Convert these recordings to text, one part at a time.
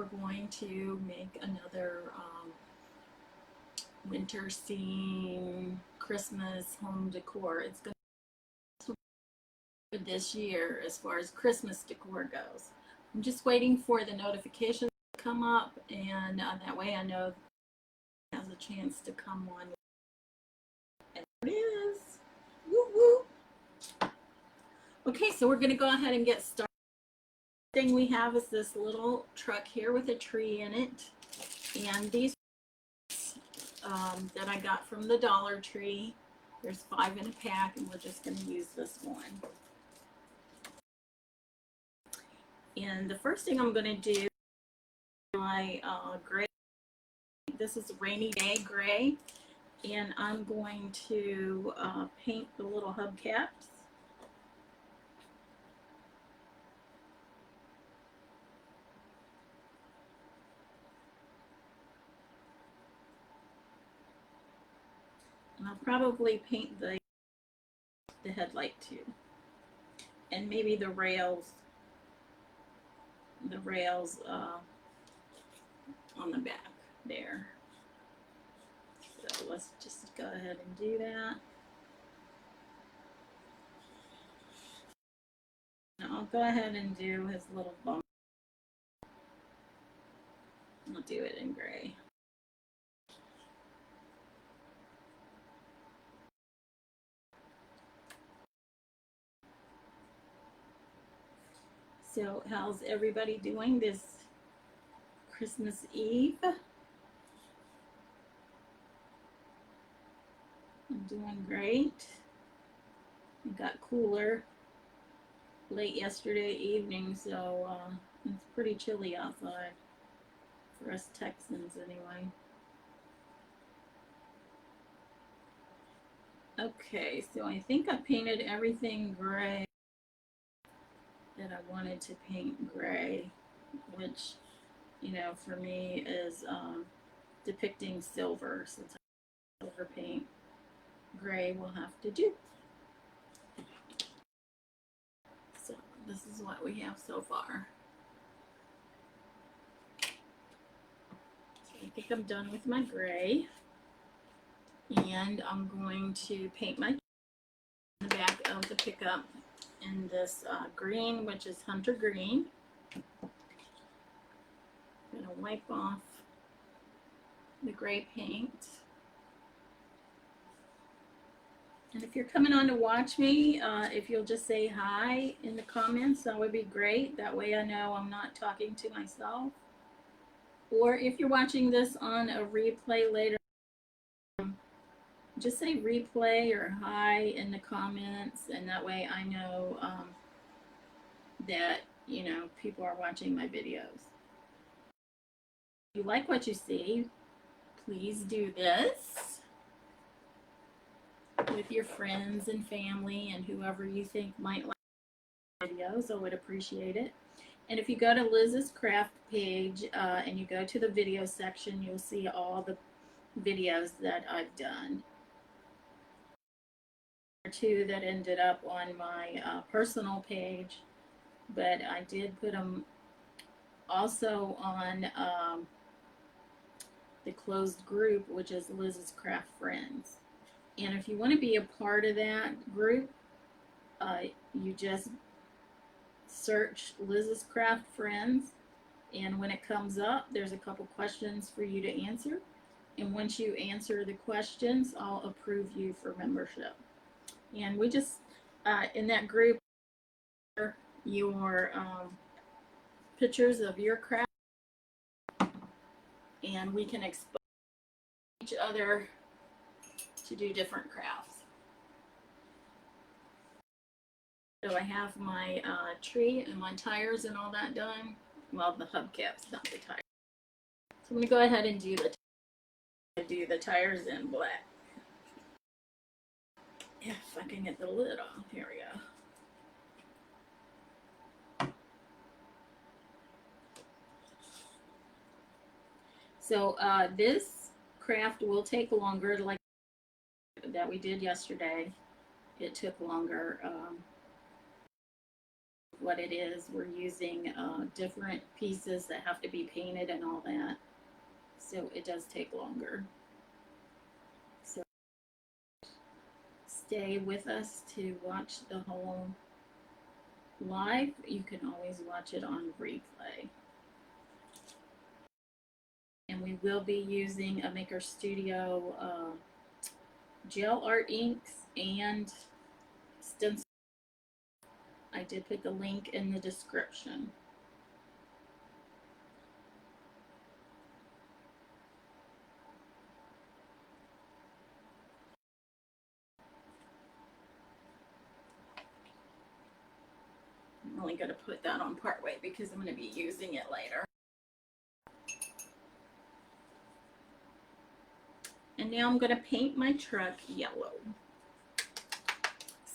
we're going to make another winter scene Christmas home decor. It's going to be this year as far as Christmas decor goes. I'm just waiting for the notifications to come up, and that way I know it has a chance to come on. And there it is. Woo woo. Okay, so we're going to go ahead and get started. The thing we have is this little truck here with a tree in it, and these that I got from the Dollar Tree. There's 5 in a pack, and we're just going to use this one. And the first thing I'm going to do is my gray. This is a rainy day gray, and I'm going to paint the little hubcaps. And I'll probably paint the headlight too, and maybe the rails on the back there. So let's just go ahead and do that. Now I'll go ahead and do his little bump. I'll do it in gray. So how's everybody doing this Christmas Eve? I'm doing great. It got cooler late yesterday evening, so it's pretty chilly outside for us Texans anyway. Okay, so I think I painted everything gray that I wanted to paint gray, which, you know, for me is depicting silver, since I silver paint. Gray will have to do. So this is what we have so far. So I think I'm done with my gray, and I'm going to paint my the back of the pickup in this green, which is hunter green. I'm going to wipe off the gray paint. And if you're coming on to watch me, if you'll just say hi in the comments, that would be great. That way I know I'm not talking to myself. Or if you're watching this on a replay later, just say replay or hi in the comments, and that way I know that, you know, people are watching my videos. If you like what you see, please do this with your friends and family and whoever you think might like videos. I would appreciate it. And if you go to Liz's craft page and you go to the video section, you'll see all the videos that I've done. Two that ended up on my personal page, but I did put them also on the closed group, which is Liz's Craft Friends. And if you want to be a part of that group, you just search Liz's Craft Friends, and when it comes up, there's a couple questions for you to answer. And once you answer the questions, I'll approve you for membership. And we just, in that group, your pictures of your craft, and we can expose each other to do different crafts. So I have my tree and my tires and all that done. Well, the hubcaps, not the tires. So I'm going to go ahead and do the tires in black. If I can get the lid off. Here we go. So this craft will take longer, like that we did yesterday. It took longer what it is. We're using different pieces that have to be painted and all that. So it does take longer. So stay with us to watch the whole live. You can always watch it on replay. And we will be using a Maker Studio gel art inks and stencil. I did put the link in the description. I'm only going to put that on part way because I'm going to be using it later. And now I'm going to paint my truck yellow.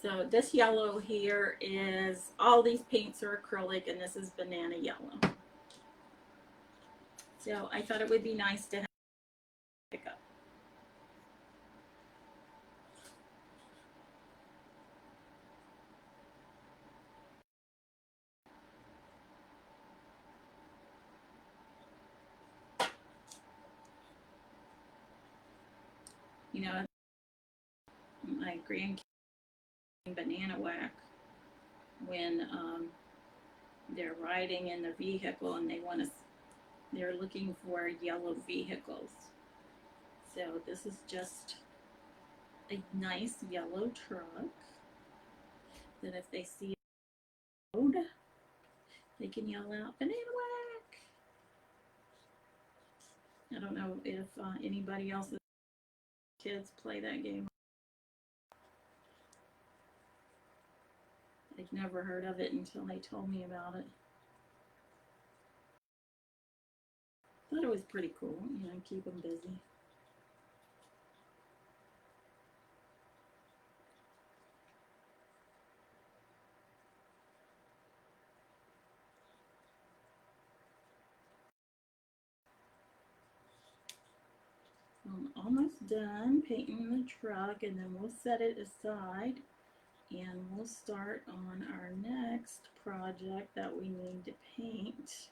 So this yellow here is, all these paints are acrylic, and this is banana yellow. So I thought it would be nice to have pick up. You know, my grandkids banana whack when they're riding in the vehicle and they're looking for yellow vehicles. So this is just a nice yellow truck that if they see a road, they can yell out banana whack. I don't know if anybody else's kids play that game. I'd never heard of it until they told me about it. Thought it was pretty cool, you know, keep them busy. I'm almost done painting the truck, and then we'll set it aside and we'll start on our next project that we need to paint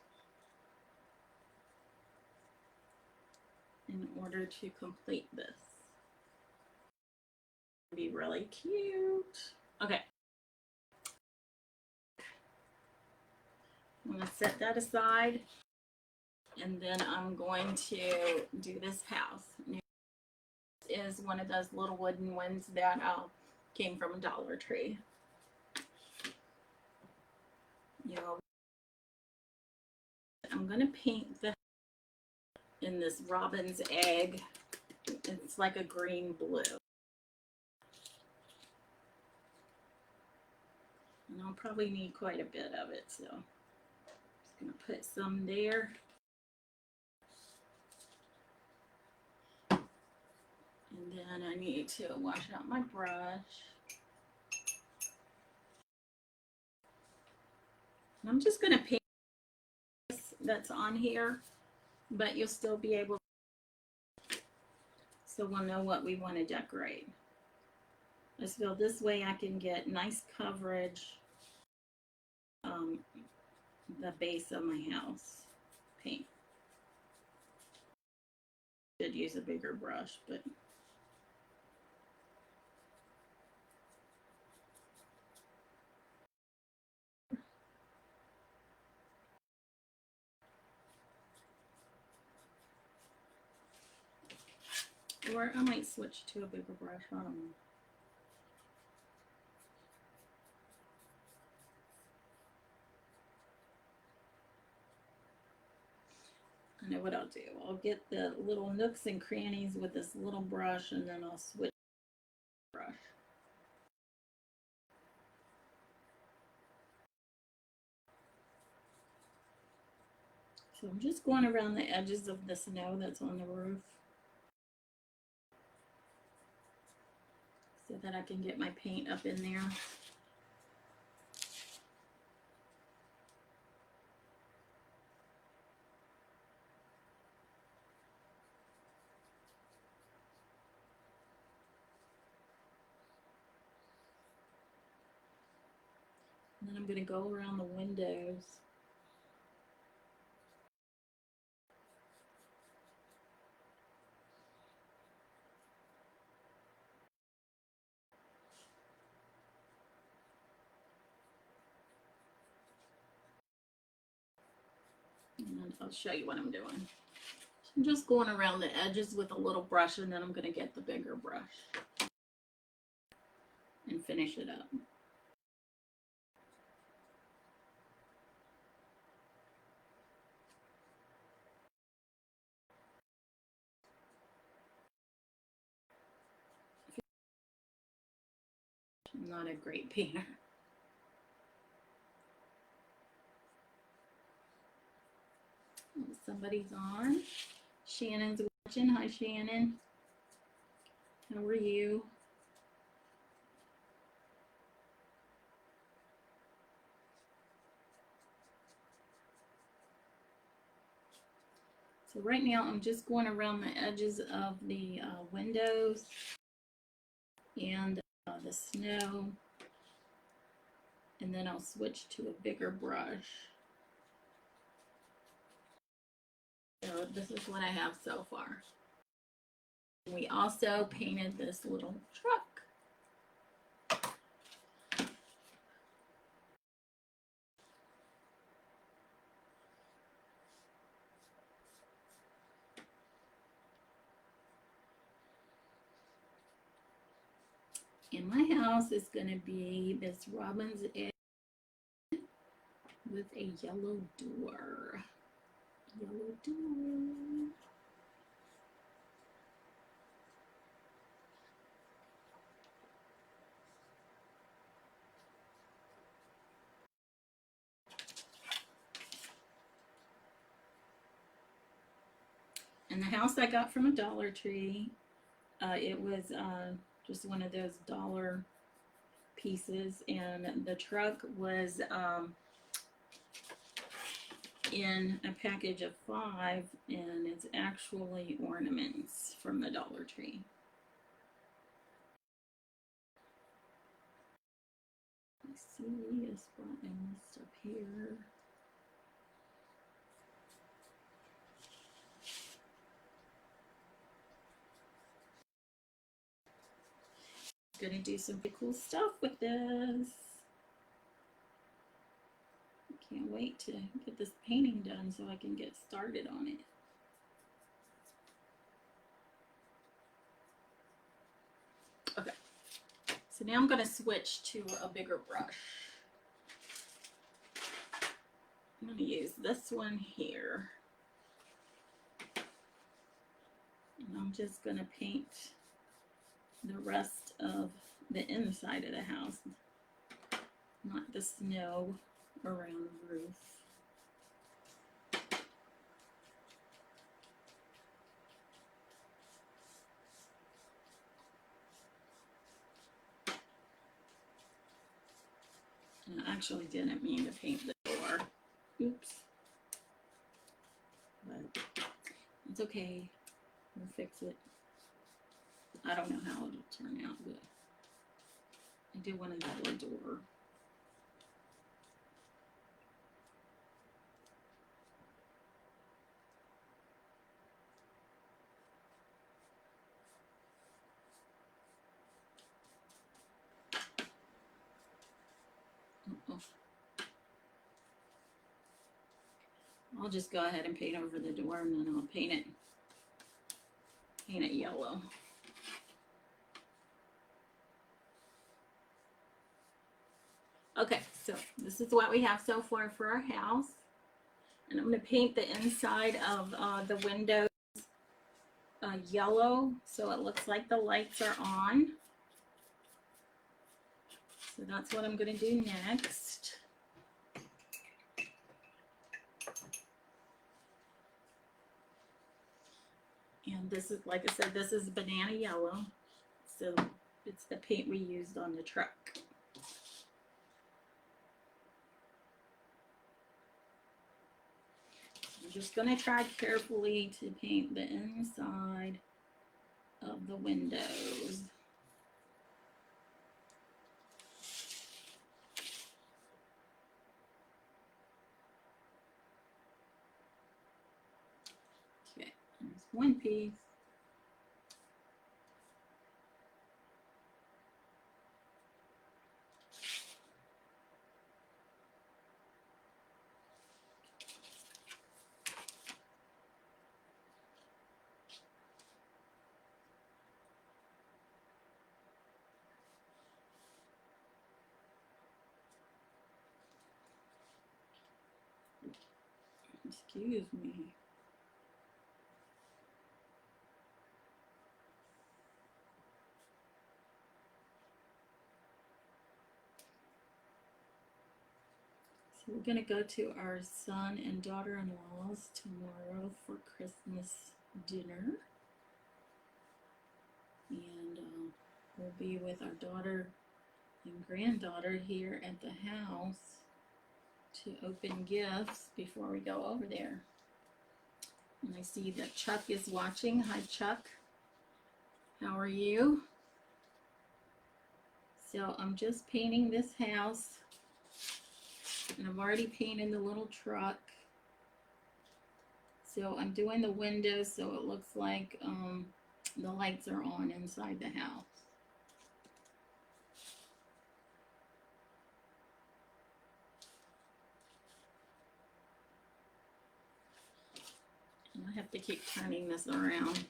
in order to complete this. It'll be really cute. Okay. I'm going to set that aside, and then I'm going to do this house. This is one of those little wooden ones that came from Dollar Tree. You know, I'm going to paint in this robin's egg. It's like a green blue. And I'll probably need quite a bit of it, so I'm just going to put some there. And then I need to wash out my brush. And I'm just going to paint this that's on here, but you'll still be able to, so we'll know what we want to decorate. I just feel this way I can get nice coverage the base of my house paint. Should use a bigger brush, but or I might switch to a bigger brush. I don't know. I know what I'll do. I'll get the little nooks and crannies with this little brush, and then I'll switch brush. So I'm just going around the edges of the snow that's on the roof so that I can get my paint up in there. And then I'm going to go around the windows. And I'll show you what I'm doing. I'm just going around the edges with a little brush, and then I'm going to get the bigger brush and finish it up. I'm not a great painter. Somebody's on. Shannon's watching. Hi, Shannon. How are you? So right now I'm just going around the edges of the windows and the snow, and then I'll switch to a bigger brush. So this is what I have so far. We also painted this little truck. And my house is going to be this robin's egg with a yellow door. Yellow door. And the house I got from a Dollar Tree, it was just one of those dollar pieces, and the truck was in a package of 5, and it's actually ornaments from the Dollar Tree. I see a spot I missed up here. Gonna do some pretty cool stuff with this. Can't wait to get this painting done so I can get started on it. Okay, so now I'm going to switch to a bigger brush. I'm going to use this one here. And I'm just going to paint the rest of the inside of the house, not the snow around the roof. And I actually didn't mean to paint the door. Oops. But it's okay. We'll fix it. I don't know how it'll turn out, but I do want a double door. Uh-oh. I'll just go ahead and paint over the door, and then I'll paint it yellow. Okay, so this is what we have so far for our house. And I'm going to paint the inside of the windows yellow so it looks like the lights are on. So that's what I'm going to do next. And this is, like I said, this is banana yellow. So it's the paint we used on the truck. I'm just going to try carefully to paint the inside of the windows. One piece. Excuse me. So we're going to go to our son and daughter-in-law's tomorrow for Christmas dinner. And we'll be with our daughter and granddaughter here at the house to open gifts before we go over there. And I see that Chuck is watching. Hi, Chuck. How are you? So I'm just painting this house. And I've already painted the little truck. So I'm doing the windows so it looks like the lights are on inside the house. And I have to keep turning this around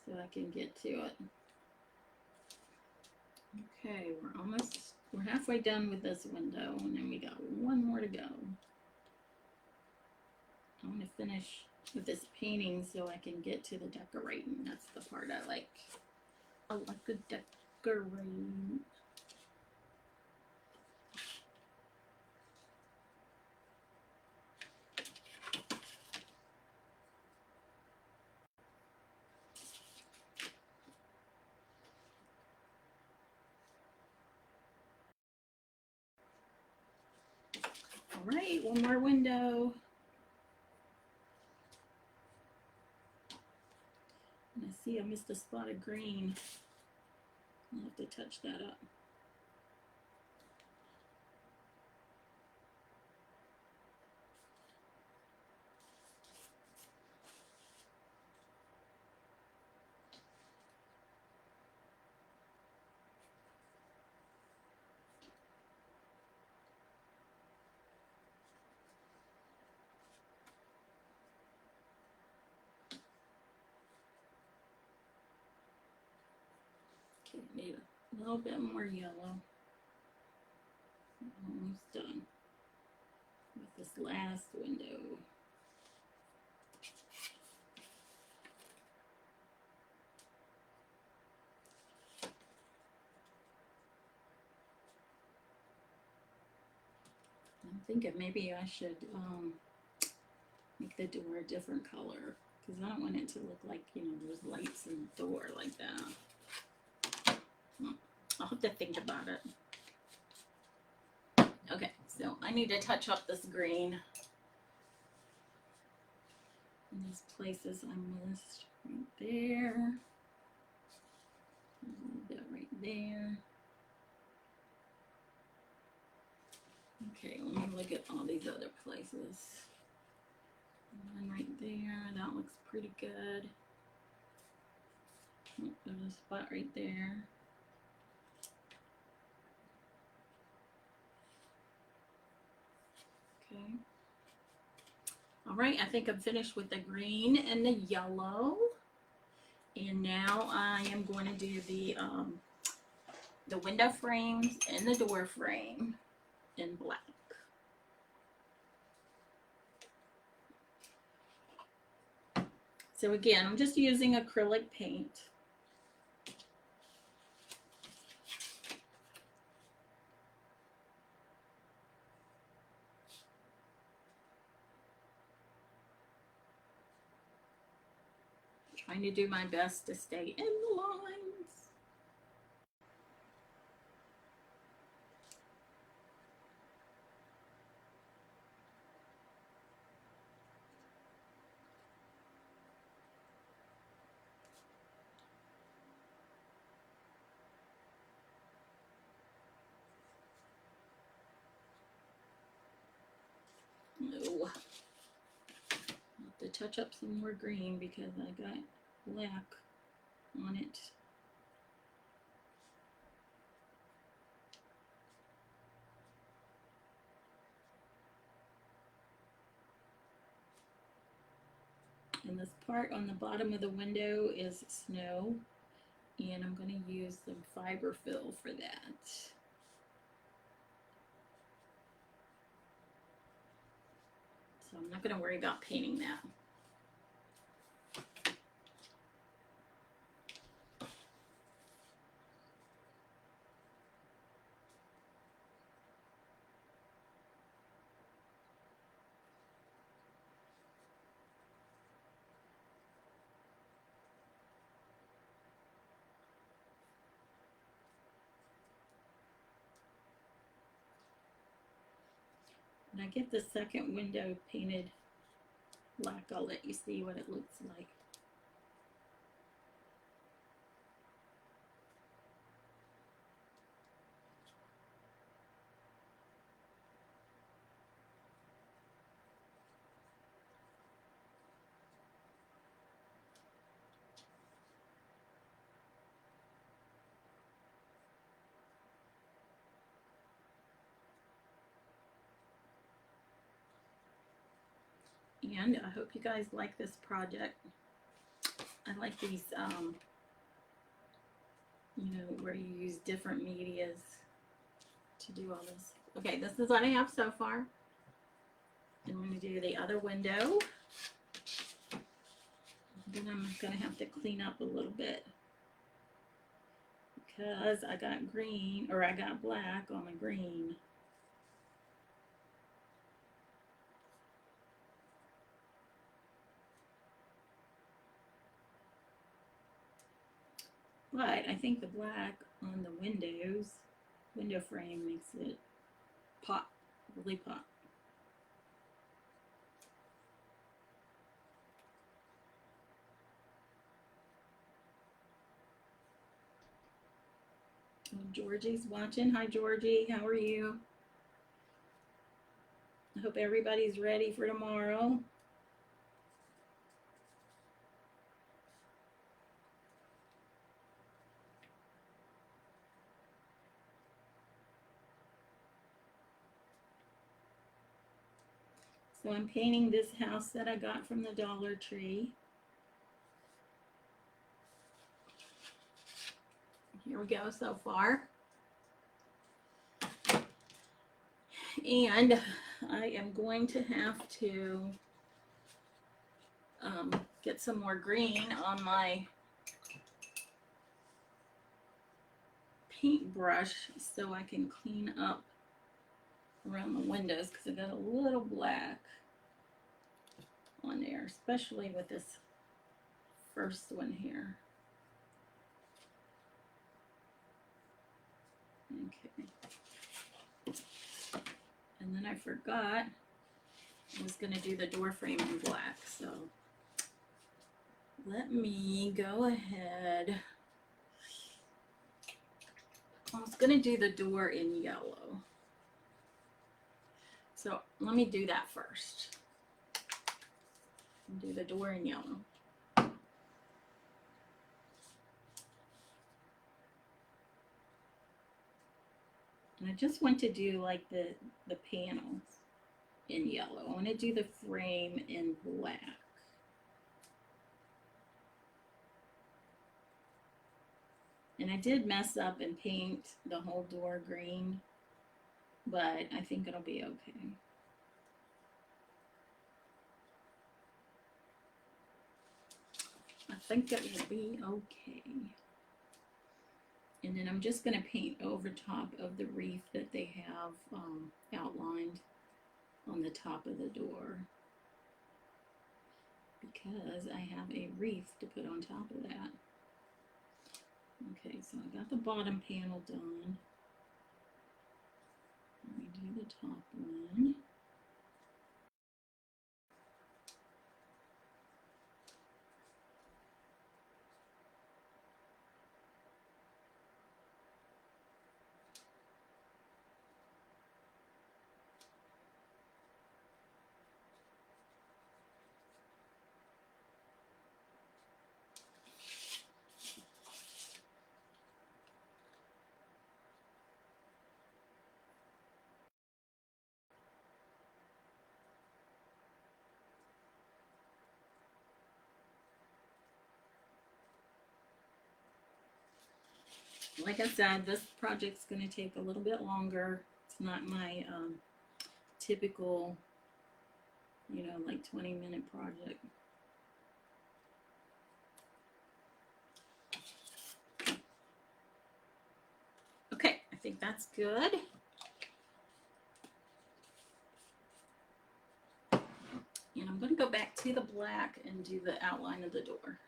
so I can get to it. Okay, we're halfway done with this window, and then we got one more to go. I want to finish with this painting so I can get to the decorating. That's the part I like. I like to decorate. All right, one more window. And I see I missed a spot of green. I'll have to touch that up. Okay, need a little bit more yellow. Almost done with this last window. I'm thinking maybe I should make the door a different color because I don't want it to look like, you know, there's lights in the door like that. I'll have to think about it. Okay, so I need to touch up this green. And these places I missed right there. A little bit right there. Okay, let me look at all these other places. One right there, that looks pretty good. Oh, there's a spot right there. Okay. All right, I think I'm finished with the green and the yellow. And now I am going to do the window frames and the door frame in black. So again, I'm just using acrylic paint. Trying to do my best to stay in the lines. No. Not to touch up some more green because I got black on it. And this part on the bottom of the window is snow, and I'm going to use some fiber fill for that. So I'm not going to worry about painting that. When I get the second window painted black, I'll let you see what it looks like. And I hope you guys like this project. I like these, you know, where you use different medias to do all this. Okay, this is what I have so far. I'm going to do the other window. Then I'm going to have to clean up a little bit because I got green, or I got black on my green. But I think the black on the window frame makes it pop, really pop. Oh, Georgie's watching. Hi, Georgie. How are you? I hope everybody's ready for tomorrow. So I'm painting this house that I got from the Dollar Tree. Here we go so far. And I am going to have to get some more green on my paintbrush so I can clean up around the windows because I got a little black on there, especially with this first one here. Okay. And then I forgot I was going to do the door frame in black, so let me go ahead. I was going to do the door in yellow. So let me do that first. Do the door in yellow. And I just want to do like the panels in yellow. I want to do the frame in black. And I did mess up and paint the whole door green, but I think it'll be okay. I think it will be okay. And then I'm just going to paint over top of the wreath that they have outlined on the top of the door, because I have a wreath to put on top of that. Okay, so I got the bottom panel done. Let me do the top one. Like I said, this project's going to take a little bit longer. It's not my typical, you know, like 20-minute project. Okay, I think that's good. And I'm going to go back to the black and do the outline of the door.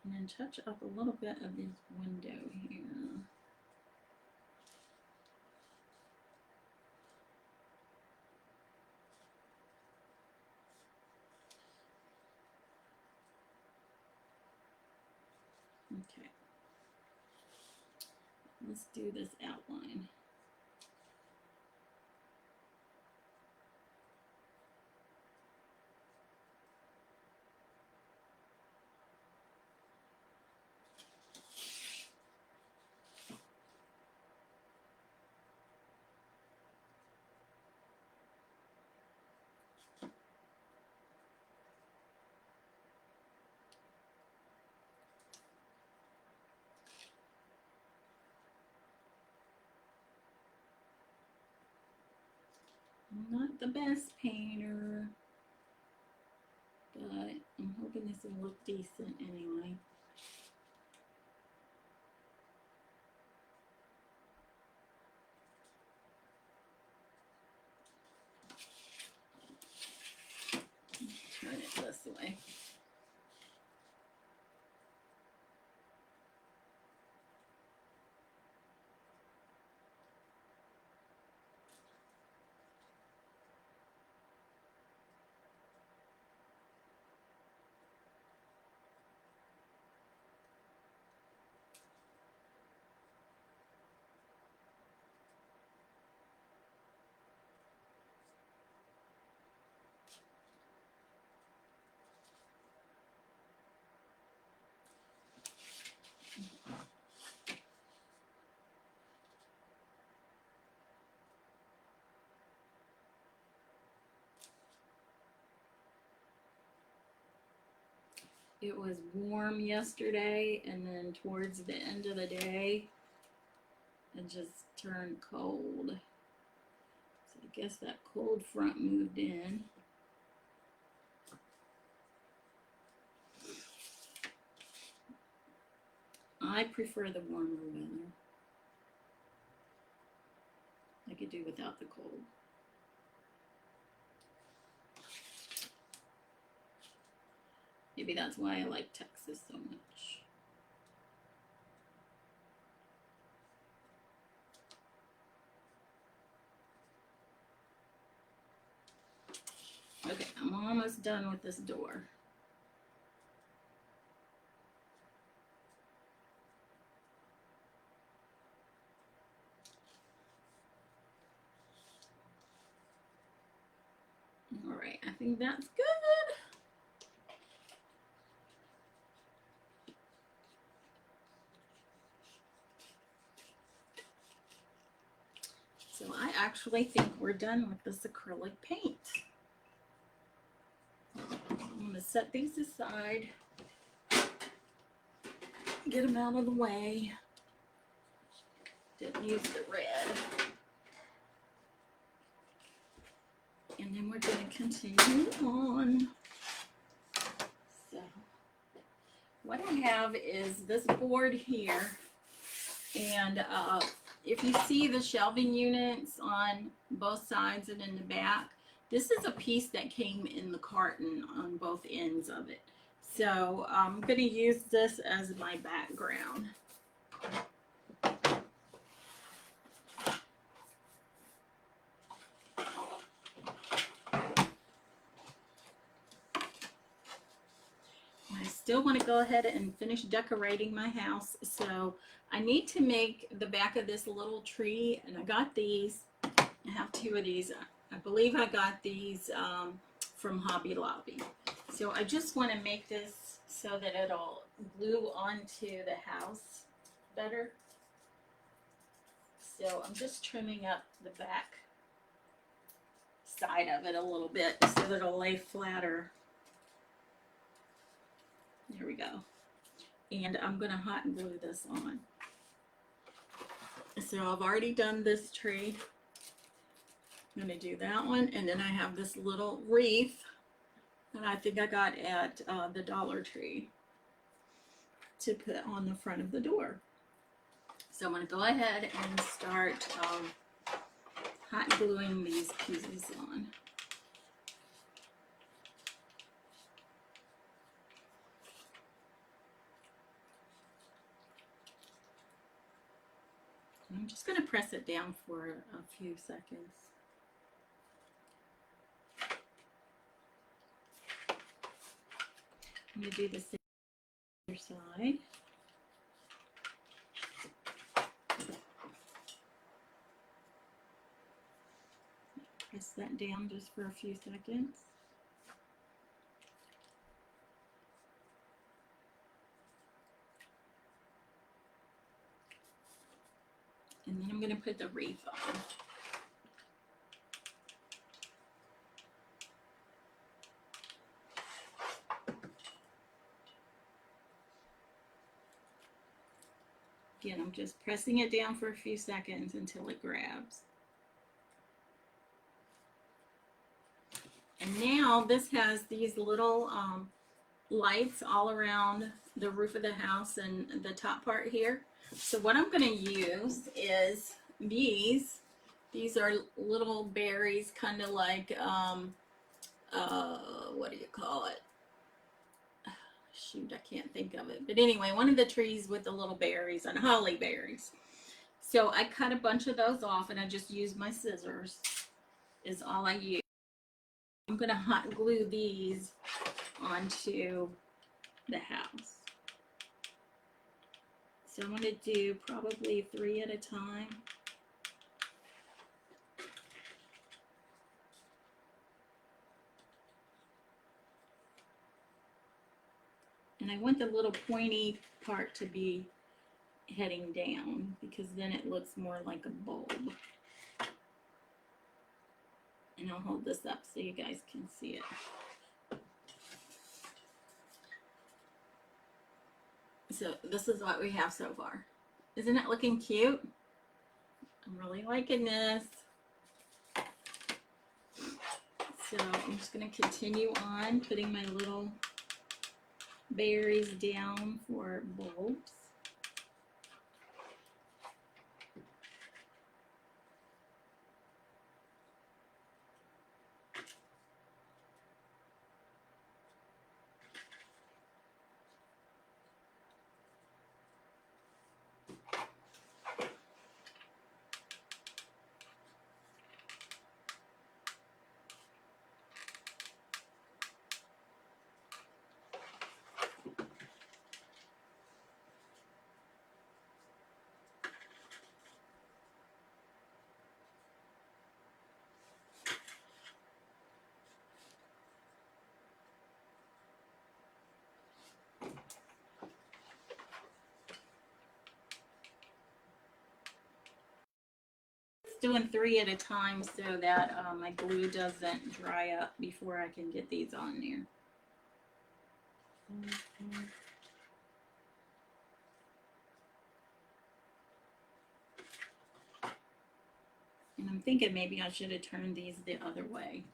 And then touch up a little bit of this window here. Okay. Let's do this outline. I'm not the best painter, but I'm hoping this will look decent anyway. Turn it this way. It was warm yesterday, and then towards the end of the day, it just turned cold. So I guess that cold front moved in. I prefer the warmer weather. I could do without the cold. Maybe that's why I like Texas so much. Okay, I'm almost done with this door. All right, I think that's good. So I actually think we're done with this acrylic paint. I'm going to set these aside, get them out of the way. Didn't use the red. And then we're going to continue on. So what I have is this board here, and if you see the shelving units on both sides and in the back, this is a piece that came in the carton on both ends of it. So I'm going to use this as my background. I still want to go ahead and finish decorating my house, so I need to make the back of this little tree, and I got these. I have two of these. I believe I got these from Hobby Lobby. So I just want to make this so that it'll glue onto the house better. So I'm just trimming up the back side of it a little bit so that it'll lay flatter. There we go. And I'm going to hot glue this on. So I've already done this tree. I'm going to do that one. And then I have this little wreath that I think I got at the Dollar Tree to put on the front of the door. So I'm going to go ahead and start hot gluing these pieces on. I'm just going to press it down for a few seconds. I'm going to do the same other side. Press that down just for a few seconds. And then I'm going to put the wreath on. Again, I'm just pressing it down for a few seconds until it grabs. And now this has these little lights all around the roof of the house and the top part here. So what I'm going to use is these. These are little berries, kind of like, what do you call it? Shoot, I can't think of it. But anyway, one of the trees with the little berries and holly berries. So I cut a bunch of those off and I just used my scissors is all I use. I'm going to hot glue these onto the house. So I'm going to do probably 3 at a time. And I want the little pointy part to be heading down because then it looks more like a bulb. And I'll hold this up so you guys can see it. So this is what we have so far. Isn't it looking cute? I'm really liking this. So I'm just going to continue on putting my little berries down for bulbs. Doing 3 at a time so that my glue doesn't dry up before I can get these on there. And I'm thinking maybe I should have turned these the other way.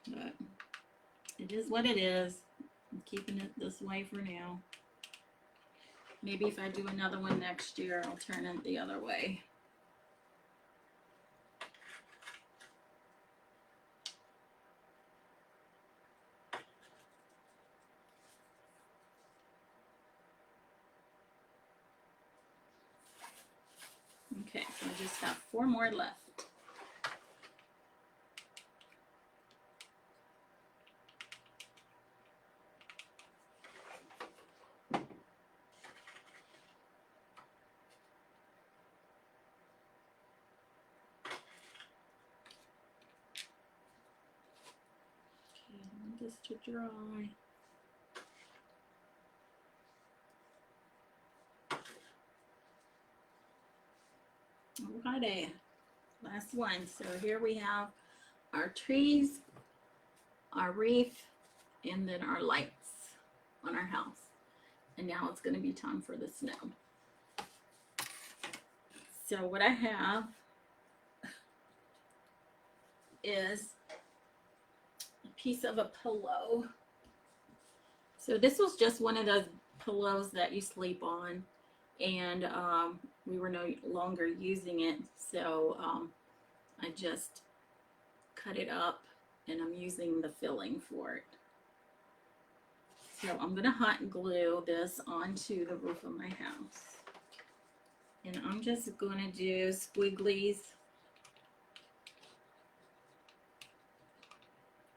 But it is what it is. I'm keeping it this way for now. Maybe if I do another one next year, I'll turn it the other way. Okay, so I just have 4 more left. Okay, I want this to dry. Alrighty, last one. So here we have our trees, our wreath, and then our lights. on our house. And now it's going to be time for the snow. So what I have is a piece of a pillow. So this was just one of those pillows that you sleep on, and we were no longer using it, so I just cut it up and I'm using the filling for it. So I'm going to hot glue this onto the roof of my house. And I'm just going to do squigglies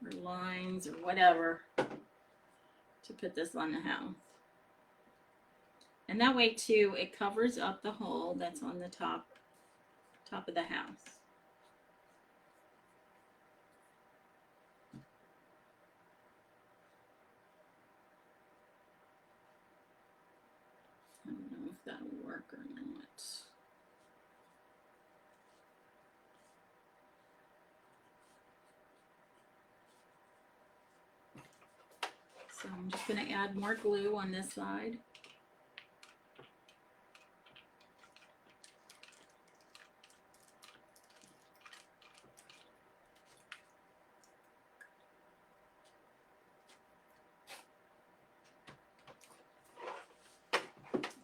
or lines or whatever to put this on the house. And that way too, it covers up the hole that's on the top of the house. I don't know if that'll work or not. So I'm just going to add more glue on this side.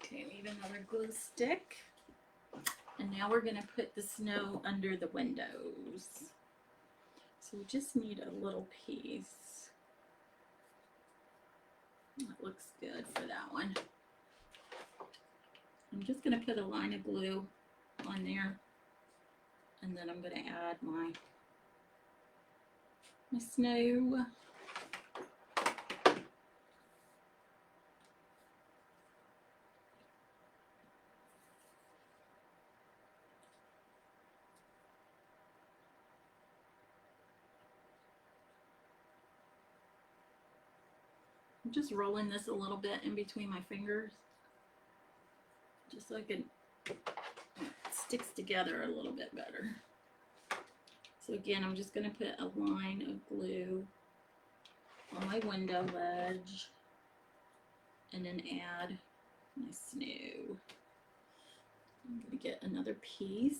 Okay, leave another glue stick. And now we're going to put the snow under the windows. So we just need a little piece. That looks good for that one. I'm just going to put a line of glue on there, and then I'm going to add my snow. I'm just rolling this a little bit in between my fingers, just so it sticks together a little bit better. So again, I'm just going to put a line of glue on my window ledge and then add my snow. I'm going to get another piece.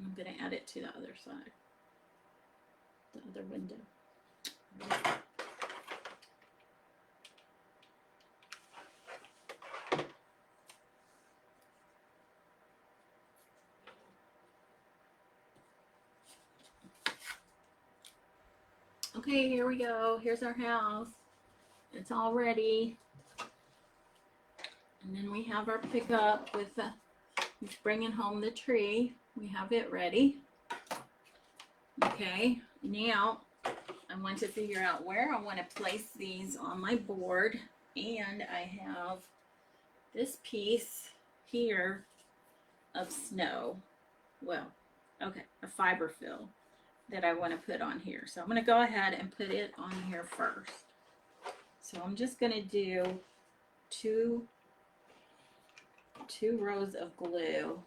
I'm going to add it to the other side, the other window. Okay, here we go. Here's our house. It's all ready. And then we have our pickup with bringing home the tree. We have it ready. Okay, now I want to figure out where I want to place these on my board. And I have this piece here of snow. Well, okay, a fiber fill that I want to put on here. So I'm going to go ahead and put it on here first. So I'm just going to do two rows of glue.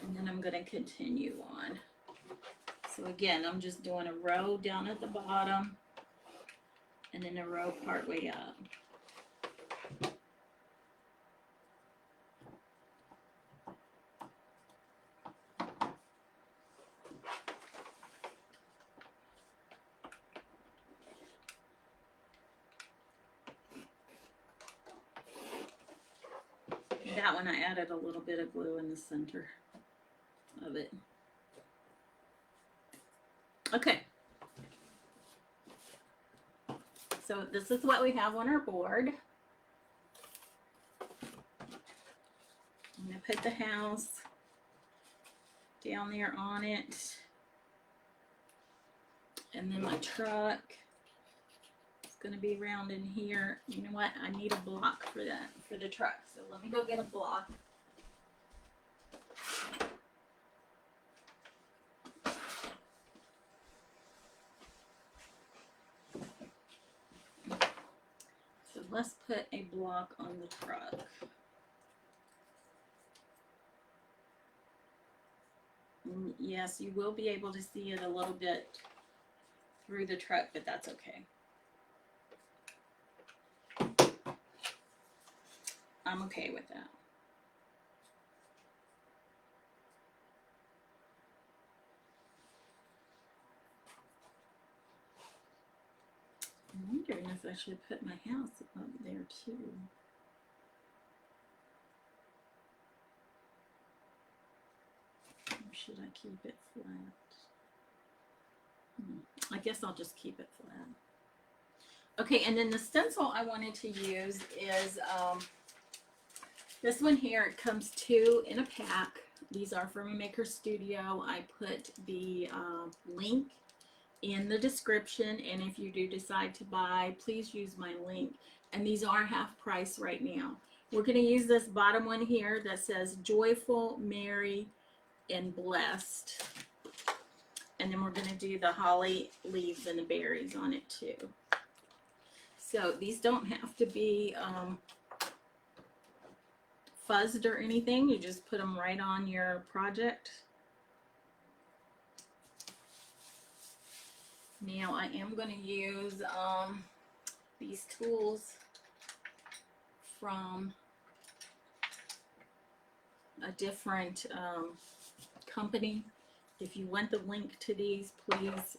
And then I'm going to continue on. So again, I'm just doing a row down at the bottom and then a row part way up. That one I added a little bit of glue in the center of it. Okay. So this is what we have on our board. I'm going to put the house down there on it. And then my truck is going to be around in here. You know what? I need a block for that, for the truck. So let me go get a block. let's put a block on the truck. And yes, you will be able to see it a little bit through the truck, but that's okay. I'm okay with that. I'm wondering if I should put my house up there too. Or should I keep it flat? I guess I'll just keep it flat. Okay, and then the stencil I wanted to use is this one here. It comes 2 in a pack. These are from a Maker Studio. I put the link in the description, and if you do decide to buy, please use my link. And these are half price right now. We're going to use this bottom one here that says Joyful, Merry, and Blessed. And then we're going to do the holly leaves and the berries on it too. So these don't have to be fuzzed or anything. You just put them right on your project. Now I am going to use these tools from a different company. If you want the link to these, please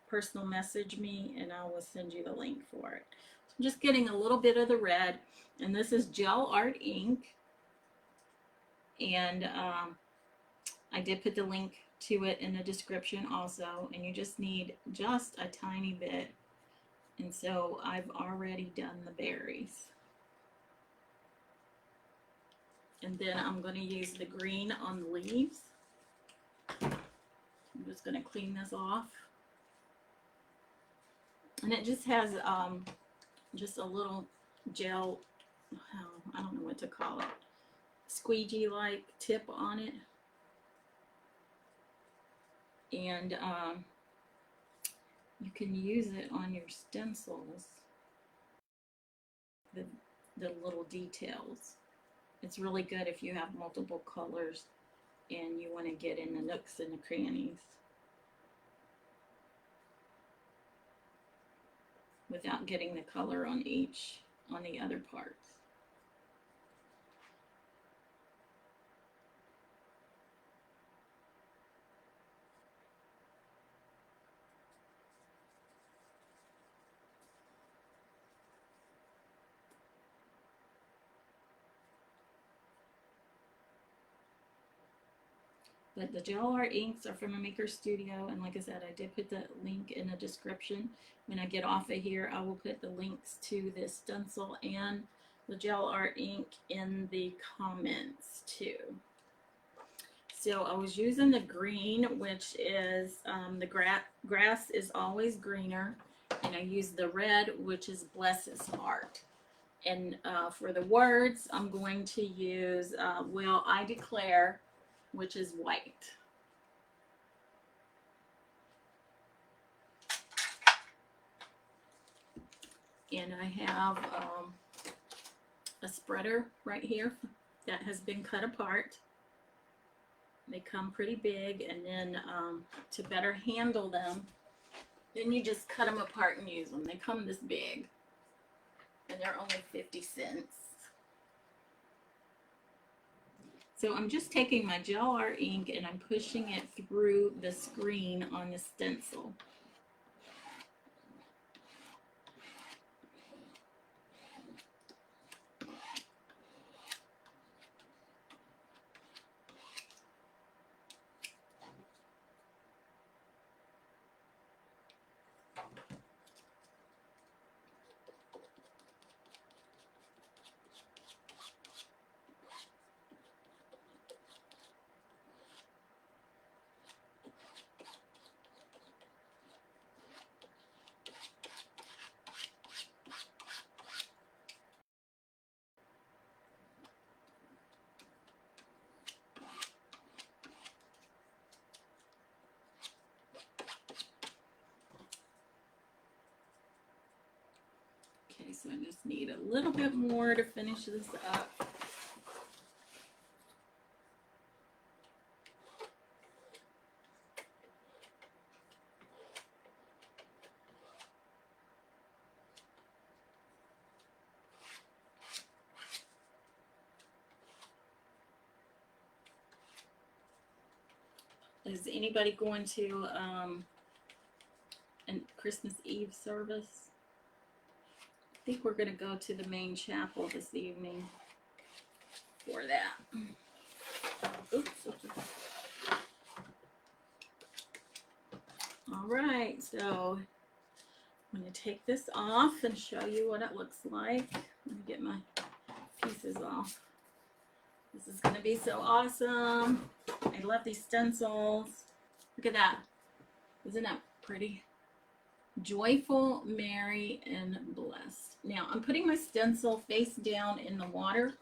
personal message me and I will send you the link for it. So I'm just getting a little bit of the red, and this is gel art ink, and I did put the link to it in the description also, and you just need just a tiny bit. And so I've already done the berries, and then I'm going to use the green on the leaves. I'm just going to clean this off, and it just has just a little gel, I don't know what to call it, squeegee like tip on it. And you can use it on your stencils, the little details. It's really good if you have multiple colors and you want to get in the nooks and the crannies without getting the color on the other parts. But the gel art inks are from a Maker Studio, and like I said, I did put the link in the description. When I get off of here, I will put the links to this stencil and the gel art ink in the comments too. So I was using the green, which is the grass is always greener, and I used the red, which is bless his heart. And for the words, I'm going to use Will I Declare, which is white. And I have a spreader right here that has been cut apart. They come pretty big, and then to better handle them, then you just cut them apart and use them. They come this big, and they're only 50 cents. So I'm just taking my gel art ink and I'm pushing it through the screen on the stencil. Okay, so I just need a little bit more to finish this up. Is anybody going to a Christmas Eve service? I think we're going to go to the main chapel this evening for that. Oops. All right, so I'm going to take this off and show you what it looks like. Let me get my pieces off. This is going to be so awesome. I love these stencils. Look at that. Isn't that pretty? Joyful, merry, and blessed. Now, I'm putting my stencil face down in the water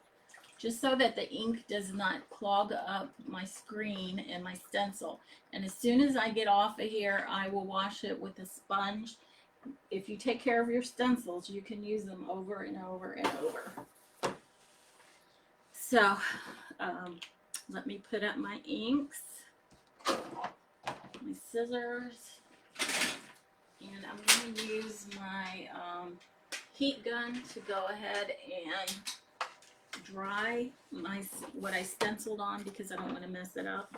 just so that the ink does not clog up my screen and my stencil. And as soon as I get off of here, I will wash it with a sponge. If you take care of your stencils, you can use them over and over and over. So, let me put up my inks, my scissors, and I'm going to use my heat gun to go ahead and dry what I stenciled on because I don't want to mess it up.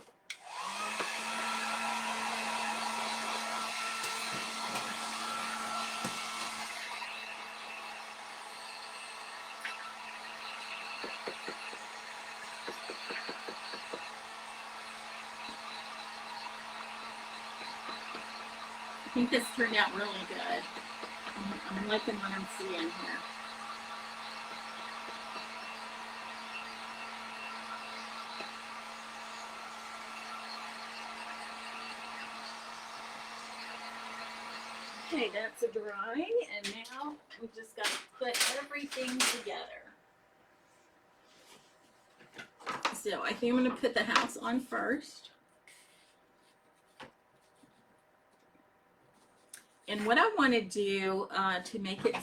I think this turned out really good. I'm liking what I'm seeing here. Okay, that's a drying, and now we just got to put everything together. So I think I'm going to put the house on first. And what I want to do to make it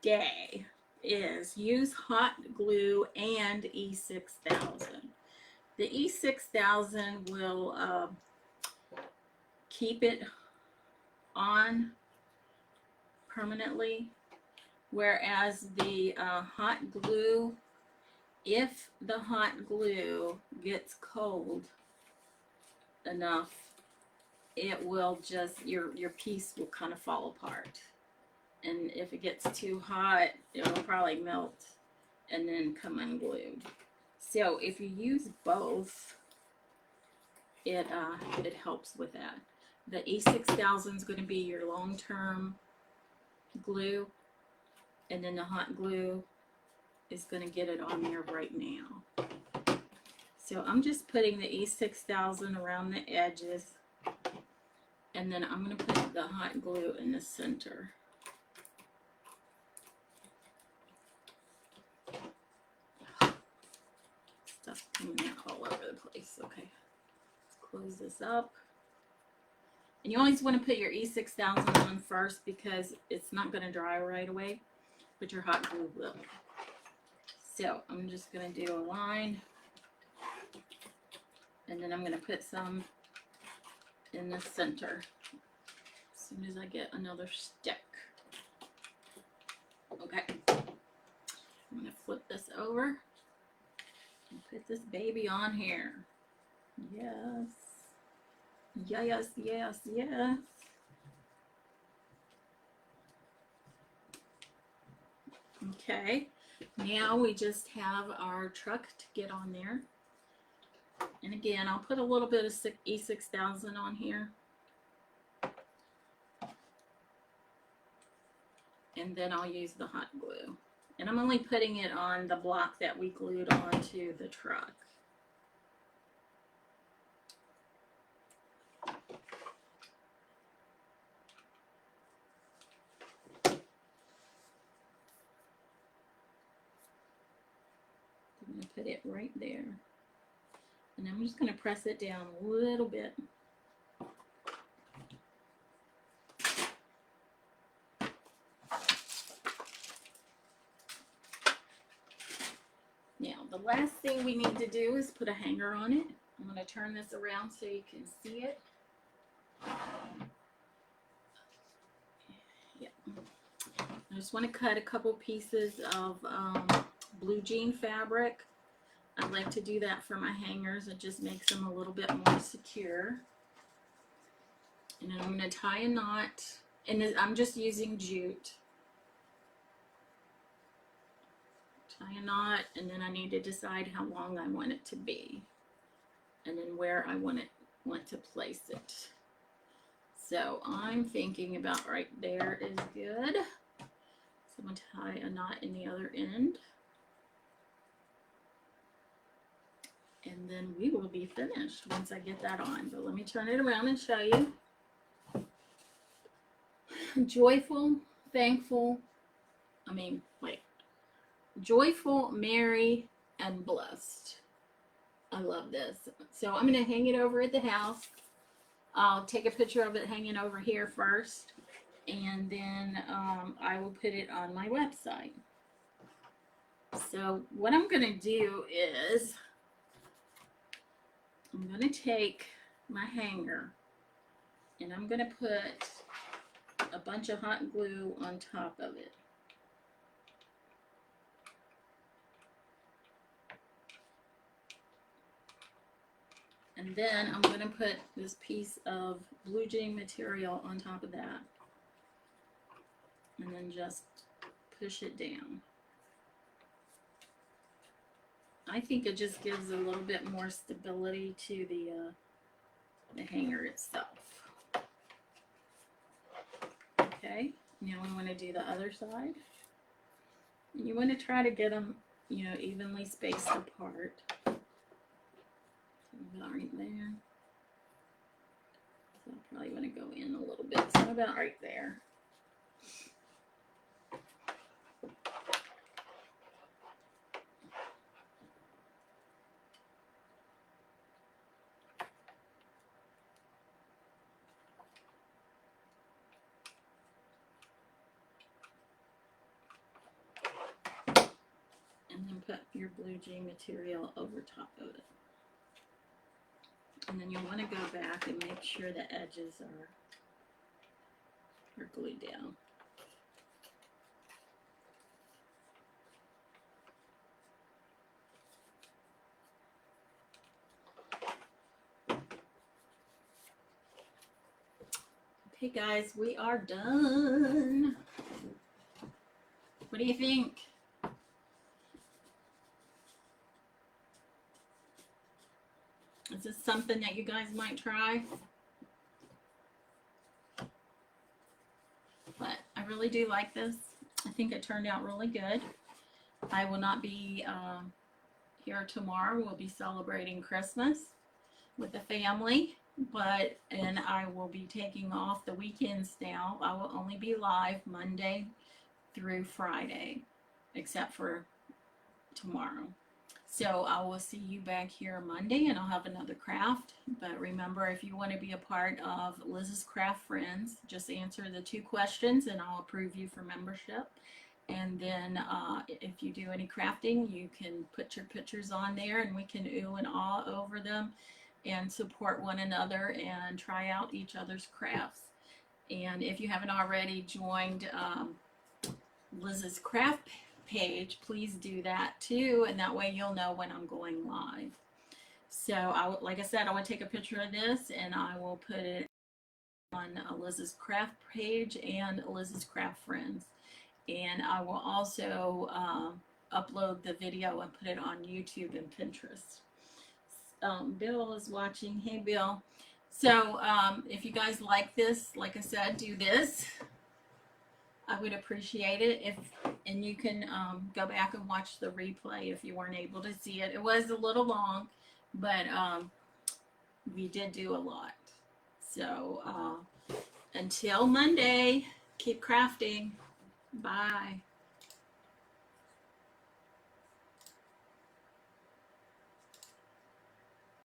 stay is use hot glue and E6000. The E6000 will keep it on permanently, whereas the hot glue, if the hot glue gets cold enough, it will just, your piece will kind of fall apart. And if it gets too hot, it will probably melt and then come unglued. So if you use both, it helps with that. The E6000 is going to be your long-term glue, and then the hot glue is going to get it on there right now. So I'm just putting the E6000 around the edges, and then I'm going to put the hot glue in the center. Stuff coming out all over the place. Okay, let's close this up. And you always want to put your E6000 on first because it's not going to dry right away, but your hot glue will. So I'm just going to do a line, and then I'm going to put some in the center as soon as I get another stick. Okay, I'm going to flip this over and put this baby on here. Yes. Yes, yes, yes. Okay, now we just have our truck to get on there. And again, I'll put a little bit of E6000 on here. And then I'll use the hot glue. And I'm only putting it on the block that we glued onto the truck. I'm going to put it right there. And I'm just going to press it down a little bit. the last thing we need to do is put a hanger on it. I'm going to turn this around so you can see it. Yeah. I just want to cut a couple pieces of blue jean fabric. I like to do that for my hangers. It just makes them a little bit more secure. And then I'm going to tie a knot, and I'm just using jute. Tie a knot, and then I need to decide how long I want it to be, and then where I want to place it. So I'm thinking about right there is good. So I'm going to tie a knot in the other end. And then we will be finished once I get that on. But let me turn it around and show you. Joyful, thankful, joyful, merry, and blessed. I love this. So I'm going to hang it over at the house. I'll take a picture of it hanging over here first, and then I will put it on my website. So what I'm going to do is I'm going to take my hanger and I'm going to put a bunch of hot glue on top of it. And then I'm going to put this piece of blue jean material on top of that. And then just push it down. I think it just gives a little bit more stability to the hanger itself. Okay, now we want to do the other side. And you want to try to get them, evenly spaced apart. About right there. So I probably want to go in a little bit. So about right there. And then put your blue jean material over top of it. And then you'll want to go back and make sure the edges are glued down. Okay guys, we are done. What do you think? Is this something that you guys might try? But I really do like this. I think it turned out really good. I will not be here tomorrow. We'll be celebrating Christmas with the family, and I will be taking off the weekends now. I will only be live Monday through Friday, except for tomorrow. So I will see you back here Monday, and I'll have another craft. But remember, if you want to be a part of Liz's Craft Friends, just answer the 2 questions and I'll approve you for membership. And then if you do any crafting, you can put your pictures on there and we can ooh and ah over them and support one another and try out each other's crafts. And if you haven't already joined Liz's Craft page, please do that too, and that way you'll know when I'm going live. So like I said, I will take a picture of this and I will put it on Liz's Craft page and Liz's Craft Friends, and I will also upload the video and put it on YouTube and Pinterest. Bill is watching. Hey Bill. So if you guys like this, like I said, do this. I would appreciate it and you can go back and watch the replay if you weren't able to see it. It was a little long, but we did do a lot. So until Monday, keep crafting. Bye.